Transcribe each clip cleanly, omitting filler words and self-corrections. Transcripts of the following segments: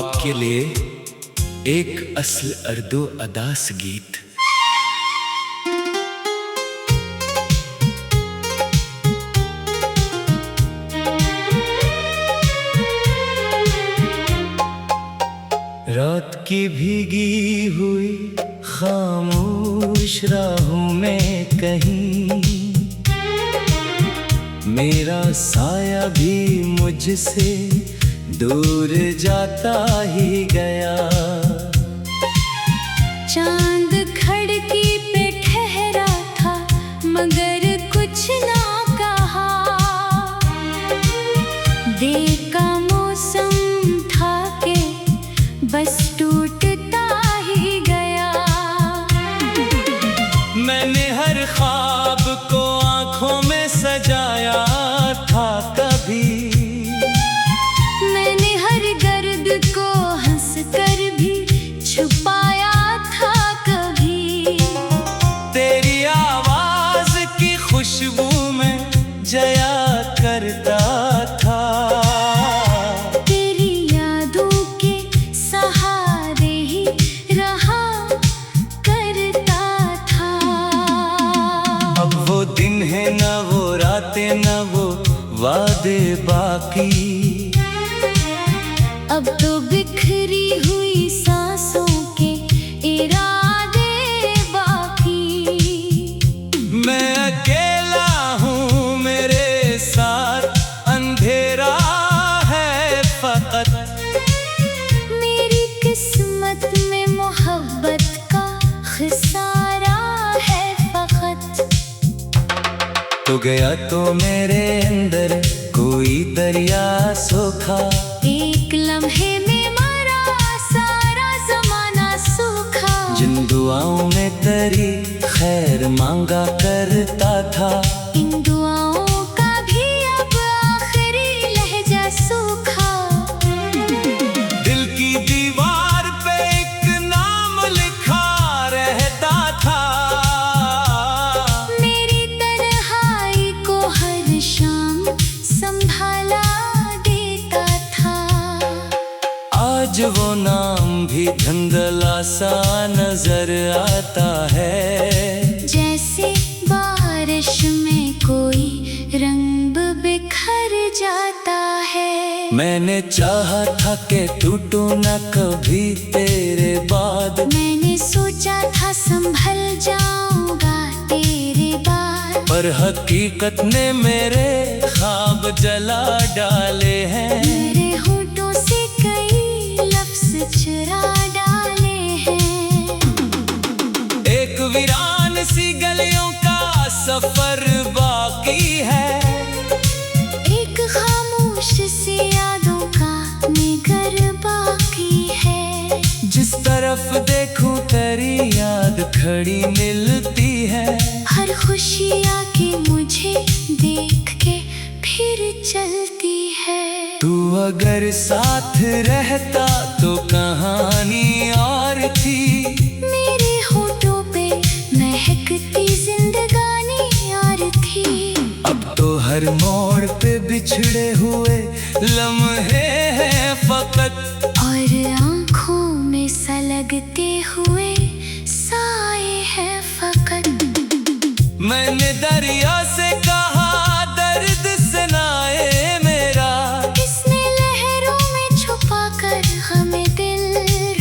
आपके लिए एक असल अर्दो अदास गीत। रात की भीगी हुई खामोश राहों में कहीं मेरा साया भी मुझसे दूर जाता ही गया। चांद खिड़की पे ठहरा था मगर कुछ ना कहा। देर का मौसम था कि बस टूटता ही गया। मैंने हर ख्वाब को आंखों में सजाया था कभी, मैंने हर दर्द को हंस कर भी छुपाया था कभी। तेरी आवाज की खुशबू में जया करता था। तेरी यादों के सहारे ही रहा करता था। अब वो दिन है न वो रातें न वो वादे बाकी। अब तो बिखरी हुई सांसों के इरादे बाकी। मैं अकेला हूँ मेरे साथ अंधेरा है फकत। मेरी किस्मत में मोहब्बत का खिसारा है फकत। तो गया तो मेरे अंदर कोई दरिया सूखा। एक लम्हे में मरा सारा जमाना सूखा। जिन दुआओं में तेरी खैर मांगा करता था, इन दुआओं का भी अब आखिरी लहजा सूखा। दिल की दीवार पे एक नाम लिखा रहता था। मेरी तन्हाई को हर शाम संभाला देता था। आज वो नाम भी धुंधला सा नजर आता है। जैसे बारिश में कोई रंग बिखर जाता है। मैंने चाहा था कि टूटूं न कभी तेरे बाद। मैंने सोचा था संभल जाऊंगा तेरे बाद। पर हकीकत ने मेरे ख्वाब जला डाले हैं। मेरे होठों से कई लफ्ज चुरा डाले हैं। एक वीरान सी गलियों का सफर बाकी है। एक खामोश सी यादों का निगर बाकी है। जिस तरफ देखूं तेरी याद खड़ी मिलती है। हर खुशी आके मुझे देख के फिर चलती है। तू अगर साथ रहता तो कहानी और थी। मेरे होठों पे महकती जिंदगानी और थी। अब तो हर मोड़ पे बिछड़े हुए लम्हे हैं फकत। और आँखों में सलगते हुए साए हैं फकत। मैंने दरिया से कहा दर्द सुनाए मेरा। किसने लहरों में छुपा कर हमें दिल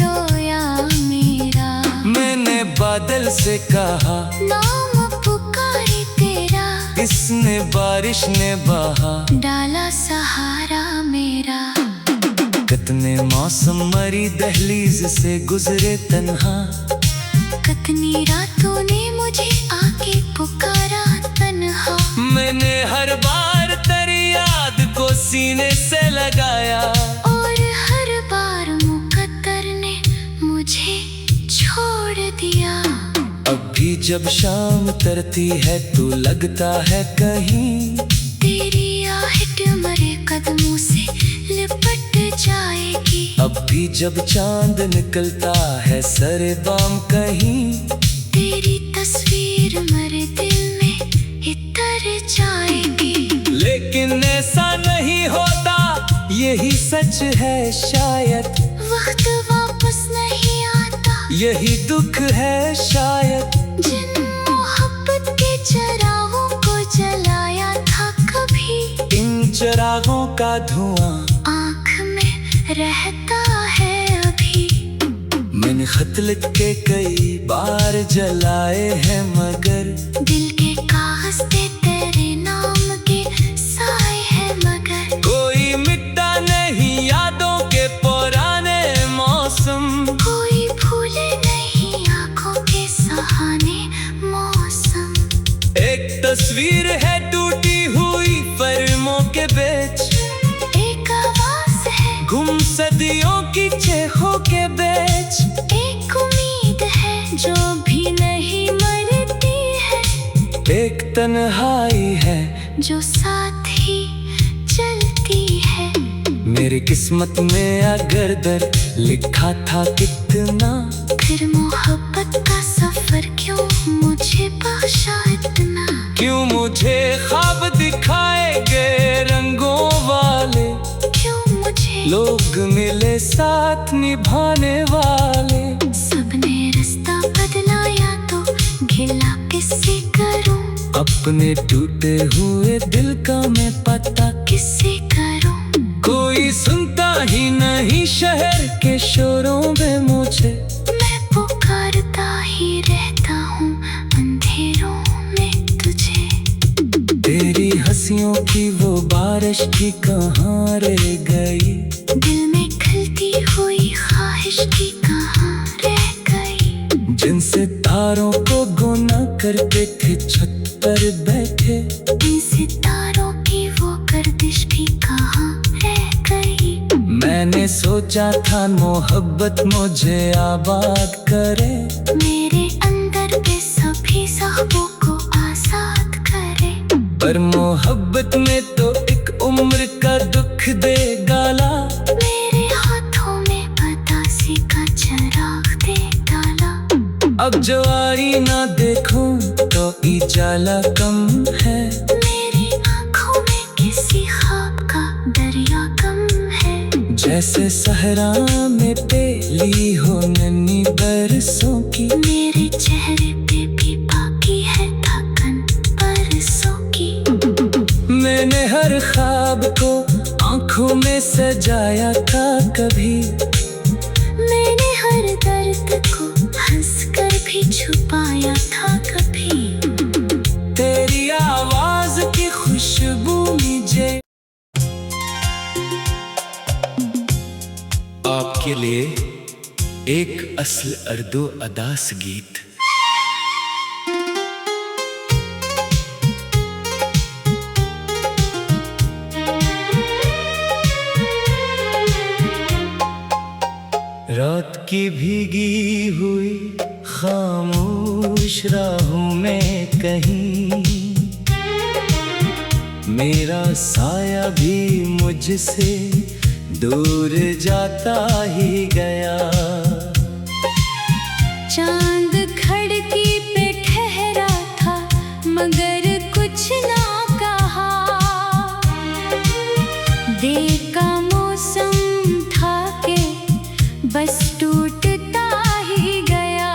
रोया मेरा। मैंने बादल से कहा नाम पुकारे तेरा। इसने बारिश ने बहा डाला सहारा मेरा। कितने मौसम मरी दहलीज से गुजरे तन्हा। कितनी रातों ने मुझे आके पुकारा तन्हा। मैंने हर बार तेरी याद को सीने से लगाया। और हर बार मुकद्दर ने मुझे छोड़ दिया। अब भी जब शाम तरती है तो लगता है कहीं तेरी आहट मरे कदमों से लिपट जाएगी। अब भी जब चांद निकलता है सरे बाम कहीं तेरी तस्वीर मरे दिल में इतर जाएगी। लेकिन ऐसा नहीं होता, यही सच है शायद। वह वक्त वापस नहीं आता। यही दुख है शायद, जिन मोहब्बत के चिरागों को जलाया था कभी, इन चिरागों का धुआं आँख में रहता है अभी। मैंने खत लिख के कई बार जलाए हैं, मगर दिल के कागज पे तेरे नाम के साए हैं, मगर कोई मिटता नहीं यादों के पुराने मौसम। कोई भूले नहीं आँखों के सहाने मौसम। एक तस्वीर है टूटी हुई फर्मों के बीच, एक आवाज है गुम सदियों की चेखों के बीच। एक उम्मीद है जो भी नहीं मरती है, एक तन्हाई है जो साथ ही चलती है। मेरी किस्मत में अगर दर लिखा था कितना, फिर मोहब्बत का सफर क्यों मुझे बख्शा इतना। क्यों मुझे ख्वाब दिखाए गए रंगों वाले, क्यों मुझे लोग मिले साथ निभाने वाले। सबने रास्ता बदला, या तो गिला किससे करूं, अपने टूटे हुए दिल का मैं पता किससे करूं। कोई सुनता ही नहीं शहर के शोरों में मुझे। मैं पुकारता ही रहता हूँ अंधेरों में तुझे। तेरी हंसियों की वो बारिश की कहाँ रह गई, दिल में खलती हुई ख्वाहिश की कहाँ रह गई। जिनसे तारों को गुना करते थे छत पर बैठे, इन सितारों की वो गर्दिश भी कहाँ रह गई। मैंने सोचा था मोहब्बत मुझे आबाद करे, मेरे अंदर के सभी ख्वाबों को आजाद करे। पर मोहब्बत में तो एक उम्र का दुख दे डाला। मेरे हाथों में बतासी का चिराग दे डाला। अब जो आईना देखूं तो उजाला कम है, मेरी आँखों में किसी ख्वाब का दरिया कम है। जैसे सहरा में पेली हो नन्ही बरसों की। मेरे चेहरे पे भी बाकी है थकन बरसों की। मैंने हर ख्वाब को आंखों में सजाया था कभी, मैंने हर दर्द को हंसकर भी छुपाया था कभी। तेरी आवाज की खुशबू मुझे। आपके लिए एक असल उर्दू अदास गीत। रात की भीगी हुई खामोश राहों में कहीं, मेरा साया भी मुझसे दूर जाता ही गया। चांद खिड़की पे ठहरा था मगर कुछ ना कहा। देर का मौसम था के बस टूटता ही गया।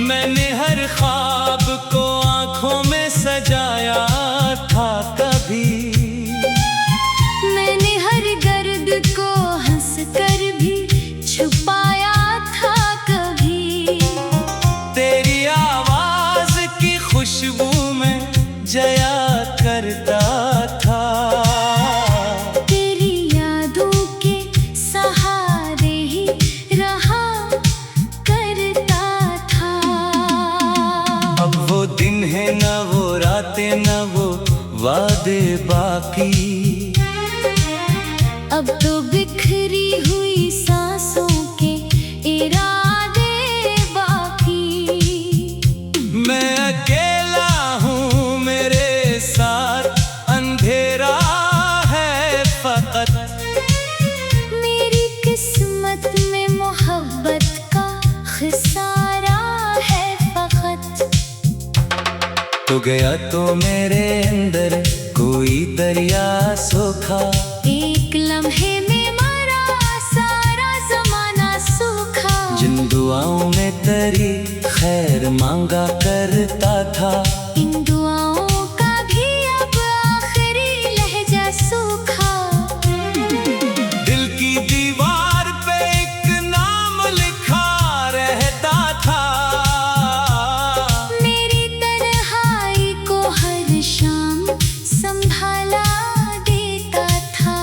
मैंने हर ख्वाब को आंखों में सजाया था कभी, मैंने हर गर्द को हंस कर भी छुपाया था कभी। तेरी आवाज की खुशबू में जया करता था। तेरी यादों के सहारे ही रहा करता था। अब वो दिन है न वो रातें न वो वादे बाकी। अब तो बिखरी हुई सांसों के इरादे बाकी। मैं अकेला हूँ मेरे साथ अंधेरा है फकत। मेरी किस्मत में मोहब्बत का खिसारा है फकत। तो गया तो मेरे अंदर कोई दरिया सोखा, एक लम्हे में मरा तरी खैर मांगा करता था। इन दुआओं का भी अब आखिरी लहजा सूखा। दिल की दीवार पे एक नाम लिखा रहता था। मेरी तन्हाई को हर शाम संभाला देता था।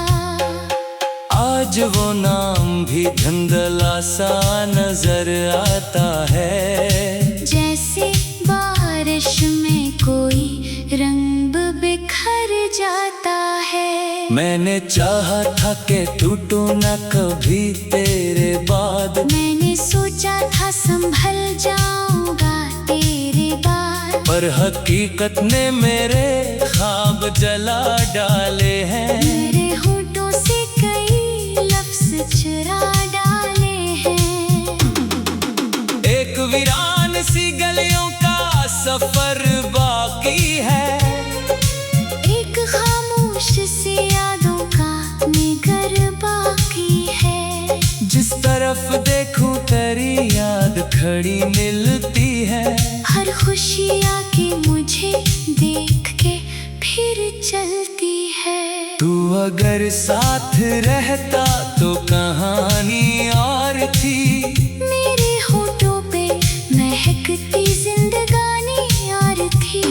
आज वो नाम भी धुंधला सा नजर आता है। जैसे बारिश में कोई रंग बिखर जाता है। मैंने चाहा था कि टूटूं न कभी तेरे बाद। मैंने सोचा था संभल जाऊंगा तेरे बाद। पर हकीकत ने मेरे ख्वाब जला डाले हैं। मेरे होठों से कई लफ्ज चुरा डाले हैं। एक वीरान सी गलियों का सफर बाकी है। एक खामोश सी यादों का निगर बाकी है। जिस तरफ देखूं तेरी याद खड़ी मिलती है। हर खुशी आके मुझे देख के फिर चलती है। तू अगर साथ रहता तो कहानी और थी। मेरे होठों पे महकती जिंदगानी और थी।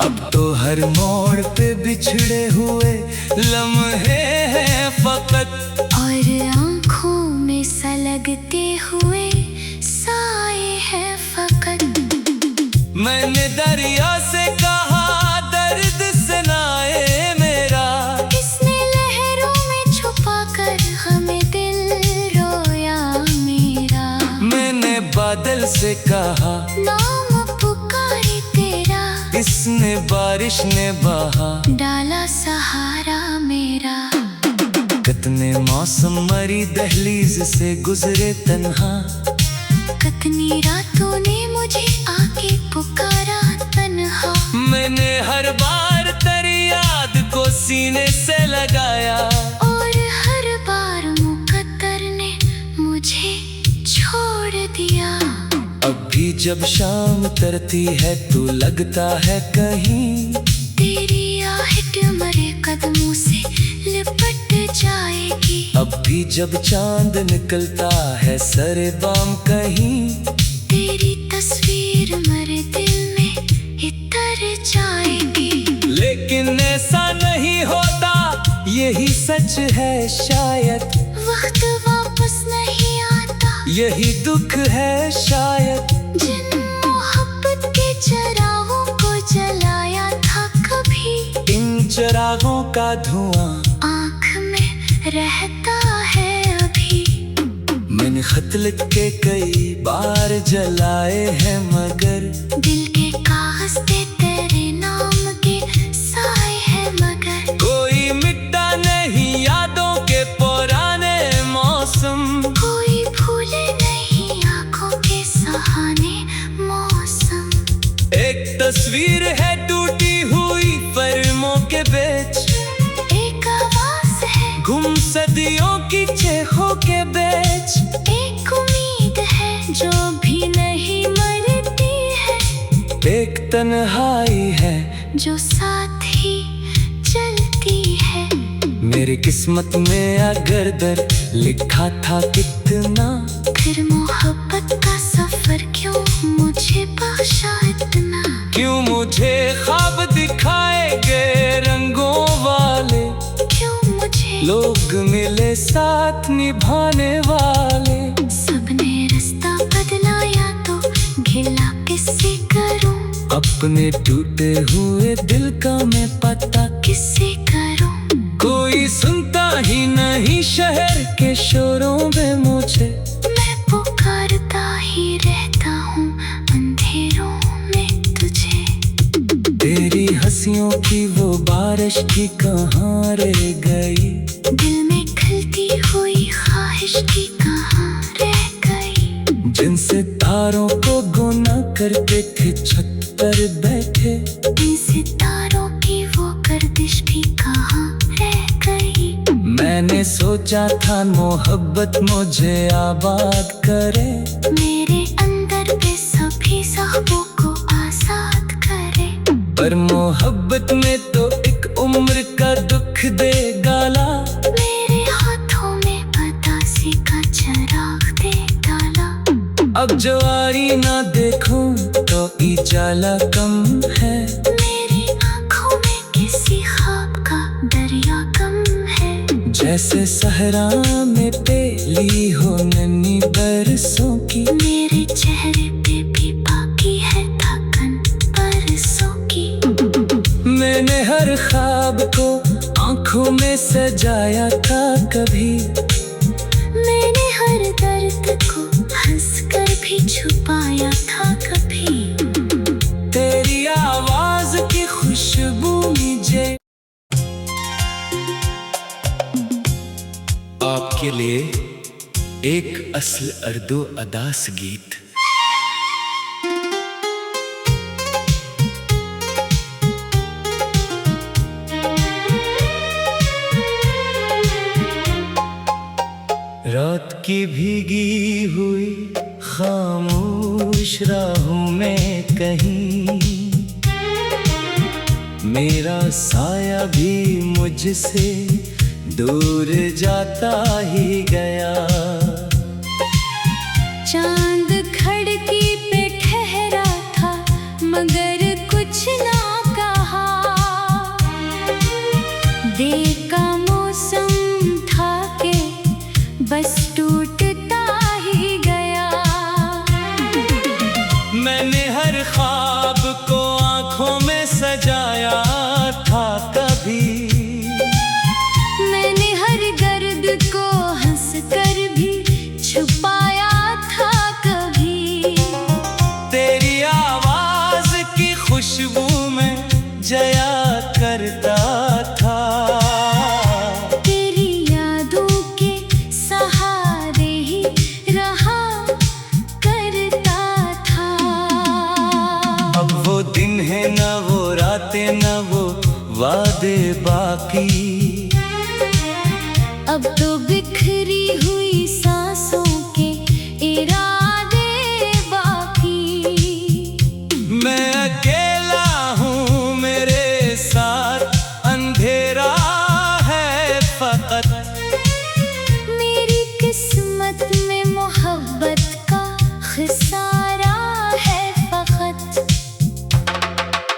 अब तो हर मोड़ पे बिछड़े हुए लम्हे हैं फकत। और आँखों में सलगते हुए साए हैं फकत। मैंने दरिया से कहा दर्द सुनाए मेरा। किसने लहरों में छुपा कर हमें दिल रोया मेरा। मैंने बादल से कहा नाम पुकारे तेरा। इसने बारिश ने बहा डाला सहारा मेरा। कितने मौसम मरी दहलीज से गुजरे तन्हा। कितनी रातों ने मुझे आके पुकारा तन्हा। मैंने हर बार तेरी याद को सीने से लगाया। और हर बार मुकद्दर ने मुझे छोड़ दिया। अब भी जब शाम तरती है तू लगता है कहीं। तेरी आहट मरे कदमों से लिपट जाएगी। अब भी जब चांद निकलता है सरे बाम कहीं। तेरी तस्वीर मरे दिल में इतर जाएगी। लेकिन ऐसा नहीं होता यही सच है शायद। वक्त वापस नहीं आता। यही दुख है शायद। जिन मोहब्बत के चिरागों को जलाया था कभी। इन चिरागों का धुआं आँख में रहता है अभी। मैंने खत लिख के कई बार जलाए हैं मगर। दिल के कागज पे तेरे नाम के साए हैं मगर। कोई मिटता नहीं यादों के पुराने मौसम। कोई भूले नहीं आँखों के सहाने मौसम। एक तस्वीर है टूटी हुई फर्मों के बीच। एक आवाज है गुम सदियों की चेखों के बीच। एक उम्मीद है जो भी नहीं मरती है। एक तन्हाई है जो साथ ही चलती है। मेरी किस्मत में अगर दर लिखा था कितना। फिर मोहब्बत का सफर क्यों मुझे बख्शा इतना। क्यों मुझे ख्वाब दिखाएगे रंगों वाले। क्यों मुझे लोग मिले साथ निभाने वाले। सबने रास्ता बदलाया तो गिला किससे करूं। अपने टूटे हुए दिल का मैं पता किससे करूं। कोई सुनता ही नहीं शहर के शोरों में मुझे। मैं पुकारता ही रहता हूँ अंधेरों में तुझे। तेरी हंसियों की वो बारिश की कहाँ रह गई। दिल में खलती हुई ख्वाहिश की कहाँ रह गई। जिनसे तारों को गुना करते थे छत पर बैठे। इन सितारों की वो गर्दिश भी कहाँ रह गई। मैंने सोचा था मोहब्बत मुझे आबाद करे। मेरे अंदर पर मोहब्बत में तो एक उम्र का दुख दे गाला। मेरे हाथों में बतासे का चिराग दे डाला। अब जो आरी ना देखूं तो उजाला कम है। मेरी आंखों में किसी ख्वाब का दरिया कम है। जैसे सहरा में पेली हो नन्ही बरसों की। मेरे चेहरे पे भी बाकी है थकन बरसों की। मैंने हर ख्वाब को आंखों में सजाया था कभी। मैंने हर दर्द को हंसकर भी छुपाया था कभी। तेरी आवाज की खुशबू मुझे। आपके लिए एक असल उर्दू अदास गीत। रात की भीगी हुई खामोश राहों में कहीं मेरा साया भी मुझसे दूर जाता ही गया। चांद खिड़की पे ठहरा था मगर कुछ ना कहा। देर का मौसम था के बस टूटता ही गया। मैंने हर ख्वाब को आंखों में सजाया था कभी। मैंने हर दर्द को हंसकर भी छुपाया था कभी। तेरी आवाज की खुशबू में जया करता था। तेरी यादों के सहारे ही रहा करता था। अब वो दिन है न वो रातें न वो वादे बाकी। अब तो बिखरी हुई सांसों के इरादे बाकी। मैं अकेला हूँ मेरे साथ अंधेरा है फकत। मेरी किस्मत में मोहब्बत का खिसारा है फकत।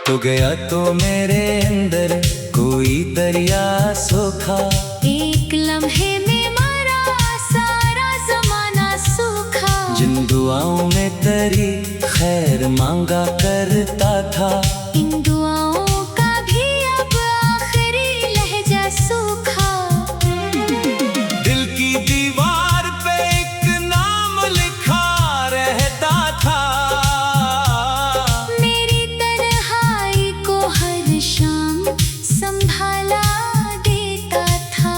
तो गया तो मेरे अंदर कोई दरिया सूखा। एक लम्हे में मरा सारा जमाना सूखा। जिन दुआओं में तेरी खैर मांगा करता था। इन दुआओं का भी अब आखिरी लहजा सूखा। दिल की दीवार पे एक नाम लिखा रहता था। मेरी तन्हाई को हर शाम संभाला देता था।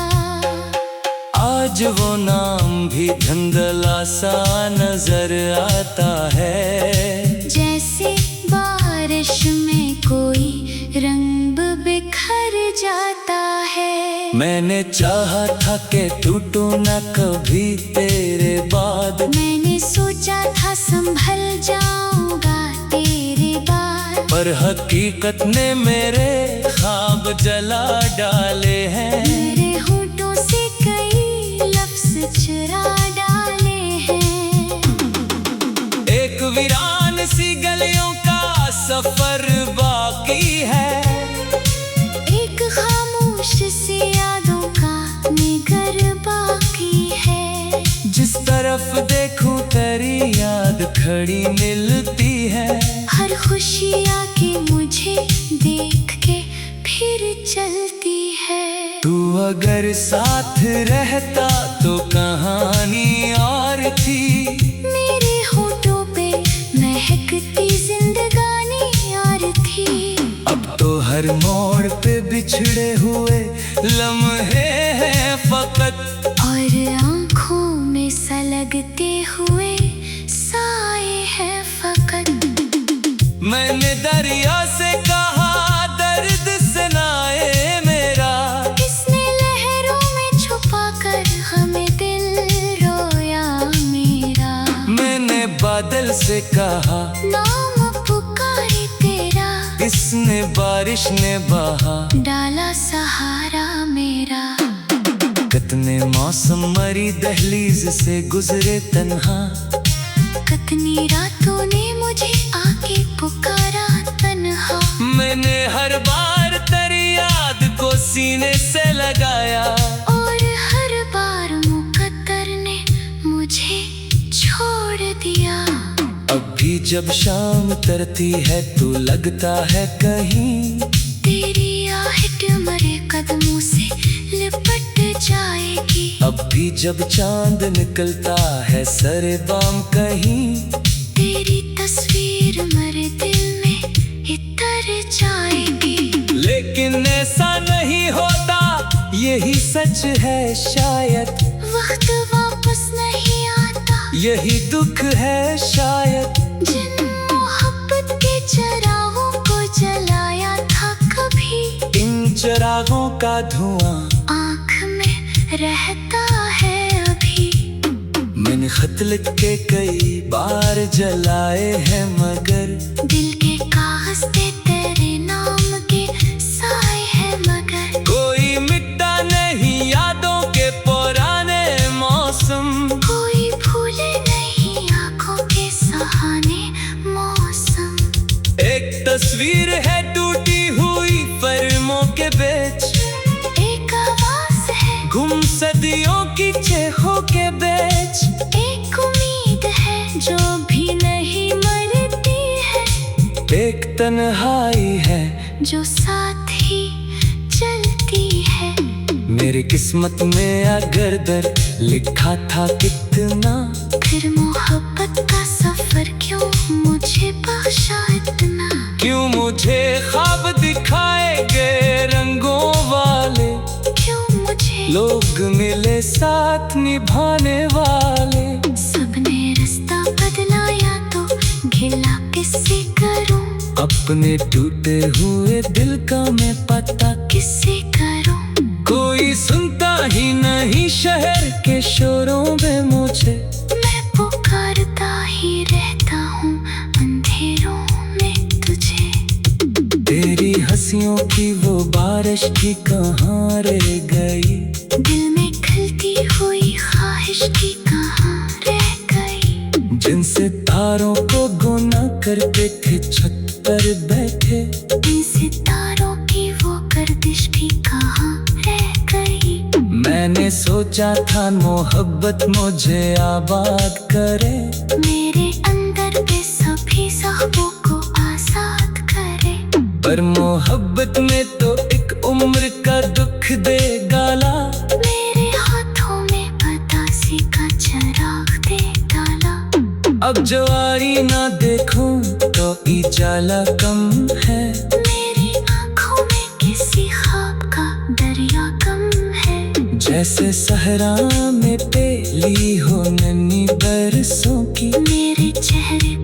आज वो नाम भी धुंधला सा नजर आता है। जैसे बारिश में कोई रंग बिखर जाता है। मैंने चाहा था कि टूटू न कभी तेरे बाद। मैंने सोचा था संभल जाऊंगा तेरे बाद। पर हकीकत ने मेरे ख्वाब जला डाले हैं। मेरे होठों से कई लफ्ज चुरा डाले हैं। एक वीरान सी गलियों का सफर बाकी है। एक खामोश सी यादों का निगर बाकी है। जिस तरफ देखूं तेरी याद खड़ी मिलती है। हर खुशी आके मुझे देख के फिर चलती है। तू अगर साथ रहता तो कहानी और थी। मेरे होठों पे महकती जिंदगानी और थी। अब तो हर मोड़ पे बिछड़े हुए लम्हे हैं फकत। और आंखों में सलगते हुए साए हैं फकत। मैंने दरिया से कहा दर्द सुनाए मेरा। किसने लहरों में छुपा कर हमें दिल रोया मेरा। मैंने बादल से कहा नाम पुकारे तेरा। इसने बारिश ने बहा डाला सहारा मेरा। कितने मौसम मरी दहलीज से गुजरे तन्हा, कितनी रातों ने मुझे आके पुकारा तन्हा। मैंने हर बार तेरी याद को सीने से लगाया, और हर बार मुकद्दर ने मुझे छोड़ दिया। अब भी जब शाम तरती है तू लगता है कहीं, तेरी आहट मरे कदमों से लिपट जाएगी। अब भी जब चांद निकलता है सरे बाम कहीं, तेरी तस्वीर मरे दिल में इतर जाएगी। लेकिन ऐसा नहीं होता, यही सच है शायद। वक्त वापस नहीं आता, यही दुख है शायद। जिन मोहब्बत के चिरागों को जलाया था कभी, इन चिरागों का धुआं आँख में रहता है अभी। मैंने खत लिख के कई बार जलाए हैं, मगर दिल के कागज पे तेरे नाम के साए हैं, मगर कोई मिटता नहीं यादों के पुराने मौसम। कोई भूले नहीं आँखों के सहाने मौसम। एक तस्वीर है टूटी हुई फर्मों के बीच, एक आवाज है गुम सदियों की चेखों के बीच। एक उम्मीद है जो भी नहीं मरती है, एक तन्हाई है जो साथ ही चलती है। मेरी किस्मत में अगर दर लिखा था कितना, फिर मोहब्बत का सफर क्यों मुझे बख्शा इतना। क्यों मुझे ख्वाब दिखाए गए रंगों वाले, क्यों मुझे लोग मिले साथ निभाने वाले। सबने रास्ता बदलाया तो गिला किससे करूं, अपने टूटे हुए दिल का मैं पता किससे करूं। कोई सुनता ही नहीं शहर के शोरों में मुझे, मैं पुकारता ही रहता हूँ अंधेरों में तुझे। तेरी हंसियों की वो बारिश की कहाँ रह गई, दिल में खिलती हुई ख्वाहिश की कहाँ रह गई। जिनसे तारों को गुना करते थे छत पर बैठे, इन सितारों की वो गर्दिश भी कहाँ रह गई। मैंने सोचा था मोहब्बत मुझे आबाद करे, मेरे अंदर के सभी ख्वाबों को आजाद करे। पर मोहब्बत में तो एक उम्र का दुख दे गाला। मेरे हाथों में बतासी का चिराग दे डाला। अब जवारी ना देखूं तो उजाला कम है, मेरी आँखों में किसी ख्वाब का दरिया कम है। जैसे सहरा में पेली हो नन्ही बरसों की, मेरे चेहरे